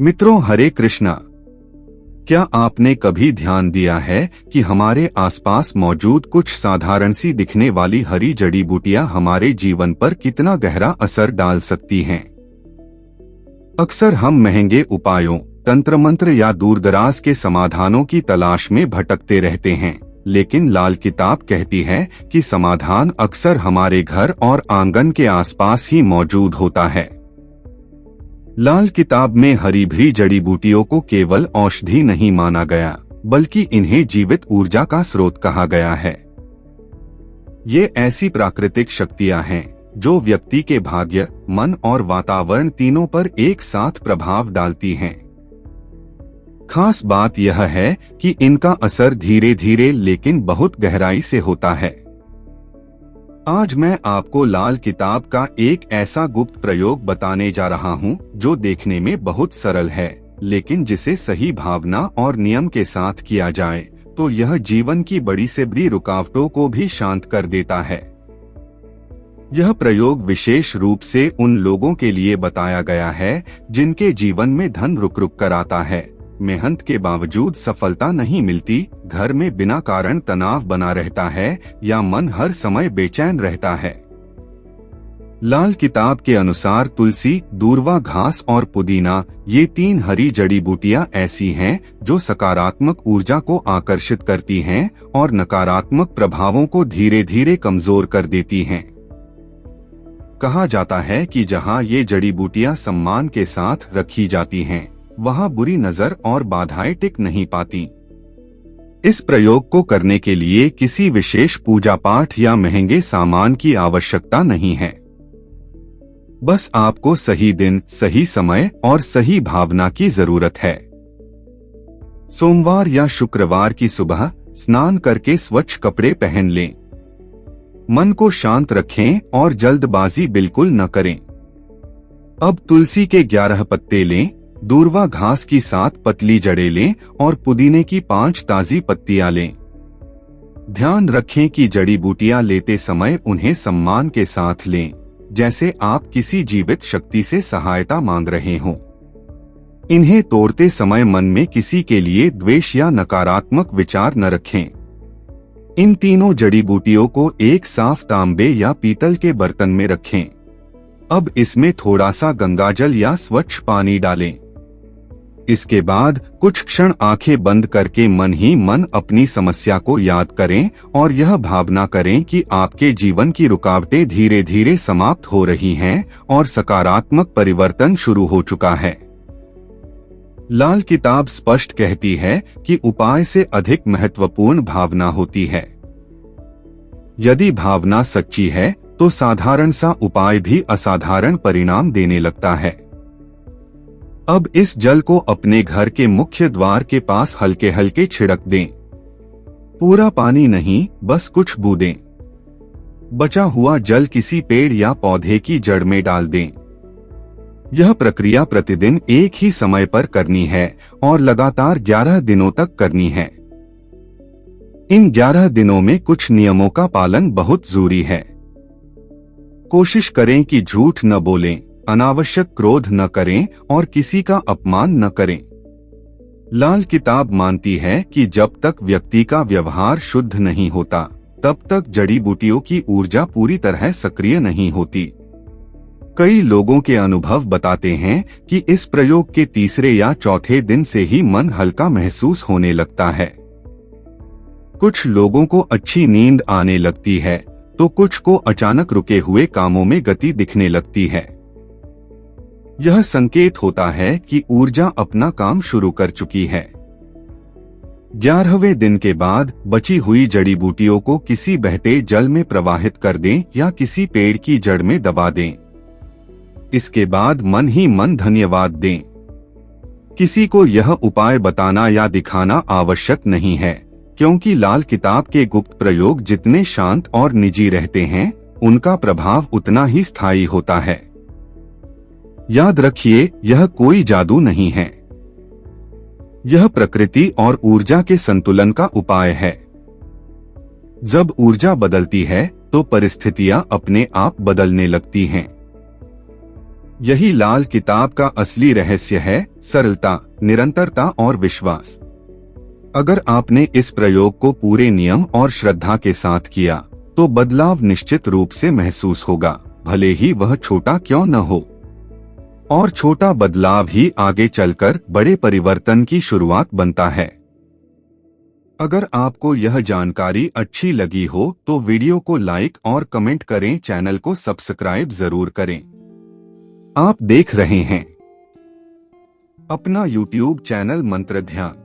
मित्रों, हरे कृष्णा। क्या आपने कभी ध्यान दिया है कि हमारे आसपास मौजूद कुछ साधारण सी दिखने वाली हरी जड़ी बूटियां हमारे जीवन पर कितना गहरा असर डाल सकती हैं? अक्सर हम महंगे उपायों, तंत्र मंत्र या दूरदराज के समाधानों की तलाश में भटकते रहते हैं, लेकिन लाल किताब कहती है कि समाधान अक्सर हमारे घर और आंगन के आसपास ही मौजूद होता है। लाल किताब में हरी भरी जड़ी बूटियों को केवल औषधि नहीं माना गया, बल्कि इन्हें जीवित ऊर्जा का स्रोत कहा गया है। ये ऐसी प्राकृतिक शक्तियां हैं जो व्यक्ति के भाग्य, मन और वातावरण तीनों पर एक साथ प्रभाव डालती हैं। खास बात यह है कि इनका असर धीरे धीरे लेकिन बहुत गहराई से होता है। आज मैं आपको लाल किताब का एक ऐसा गुप्त प्रयोग बताने जा रहा हूं, जो देखने में बहुत सरल है, लेकिन जिसे सही भावना और नियम के साथ किया जाए तो यह जीवन की बड़ी से बड़ी रुकावटों को भी शांत कर देता है। यह प्रयोग विशेष रूप से उन लोगों के लिए बताया गया है जिनके जीवन में धन रुक रुक कर आता है, मेहनत के बावजूद सफलता नहीं मिलती, घर में बिना कारण तनाव बना रहता है या मन हर समय बेचैन रहता है। लाल किताब के अनुसार तुलसी, दूर्वा घास और पुदीना, ये तीन हरी जड़ी बूटियां ऐसी हैं जो सकारात्मक ऊर्जा को आकर्षित करती हैं और नकारात्मक प्रभावों को धीरे धीरे कमजोर कर देती हैं। कहा जाता है कि जहां ये जड़ी बूटियां सम्मान के साथ रखी जाती हैं, वहां बुरी नजर और बाधाएं टिक नहीं पाती। इस प्रयोग को करने के लिए किसी विशेष पूजा पाठ या महंगे सामान की आवश्यकता नहीं है। बस आपको सही दिन, सही समय और सही भावना की जरूरत है। सोमवार या शुक्रवार की सुबह स्नान करके स्वच्छ कपड़े पहन लें। मन को शांत रखें और जल्दबाजी बिल्कुल न करें। अब तुलसी के 11 पत्ते लें, दूर्वा घास की 7 पतली जड़ें लें और पुदीने की 5 ताजी पत्तियां लें। ध्यान रखें कि जड़ी बूटियां लेते समय उन्हें सम्मान के साथ लें, जैसे आप किसी जीवित शक्ति से सहायता मांग रहे हों। इन्हें तोड़ते समय मन में किसी के लिए द्वेष या नकारात्मक विचार न रखें। इन तीनों जड़ी बूटियों को एक साफ तांबे या पीतल के बर्तन में रखें। अब इसमें थोड़ा सा गंगाजल या स्वच्छ पानी डालें। इसके बाद कुछ क्षण आंखें बंद करके मन ही मन अपनी समस्या को याद करें और यह भावना करें कि आपके जीवन की रुकावटें धीरे धीरे समाप्त हो रही हैं और सकारात्मक परिवर्तन शुरू हो चुका है। लाल किताब स्पष्ट कहती है कि उपाय से अधिक महत्वपूर्ण भावना होती है। यदि भावना सच्ची है तो साधारण सा उपाय भी असाधारण परिणाम देने लगता है। अब इस जल को अपने घर के मुख्य द्वार के पास हल्के हल्के छिड़क दें। पूरा पानी नहीं, बस कुछ बूंदें। बचा हुआ जल किसी पेड़ या पौधे की जड़ में डाल दें। यह प्रक्रिया प्रतिदिन एक ही समय पर करनी है और लगातार 11 दिनों तक करनी है। इन 11 दिनों में कुछ नियमों का पालन बहुत जरूरी है। कोशिश करें कि झूठ न बोलें, अनावश्यक क्रोध न करें और किसी का अपमान न करें। लाल किताब मानती है कि जब तक व्यक्ति का व्यवहार शुद्ध नहीं होता, तब तक जड़ी बूटियों की ऊर्जा पूरी तरह सक्रिय नहीं होती। कई लोगों के अनुभव बताते हैं कि इस प्रयोग के तीसरे या चौथे दिन से ही मन हल्का महसूस होने लगता है। कुछ लोगों को अच्छी नींद आने लगती है तो कुछ को अचानक रुके हुए कामों में गति दिखने लगती है। यह संकेत होता है कि ऊर्जा अपना काम शुरू कर चुकी है। 11वें दिन के बाद बची हुई जड़ी बूटियों को किसी बहते जल में प्रवाहित कर दें या किसी पेड़ की जड़ में दबा दें। इसके बाद मन ही मन धन्यवाद दें। किसी को यह उपाय बताना या दिखाना आवश्यक नहीं है, क्योंकि लाल किताब के गुप्त प्रयोग जितने शांत और निजी रहते हैं, उनका प्रभाव उतना ही स्थायी होता है। याद रखिए, यह कोई जादू नहीं है। यह प्रकृति और ऊर्जा के संतुलन का उपाय है। जब ऊर्जा बदलती है तो परिस्थितियां अपने आप बदलने लगती हैं। यही लाल किताब का असली रहस्य है, सरलता, निरंतरता और विश्वास। अगर आपने इस प्रयोग को पूरे नियम और श्रद्धा के साथ किया तो बदलाव निश्चित रूप से महसूस होगा, भले ही वह छोटा क्यों न हो। और छोटा बदलाव ही आगे चलकर बड़े परिवर्तन की शुरुआत बनता है। अगर आपको यह जानकारी अच्छी लगी हो तो वीडियो को लाइक और कमेंट करें, चैनल को सब्सक्राइब जरूर करें। आप देख रहे हैं अपना YouTube चैनल मंत्र ध्यान।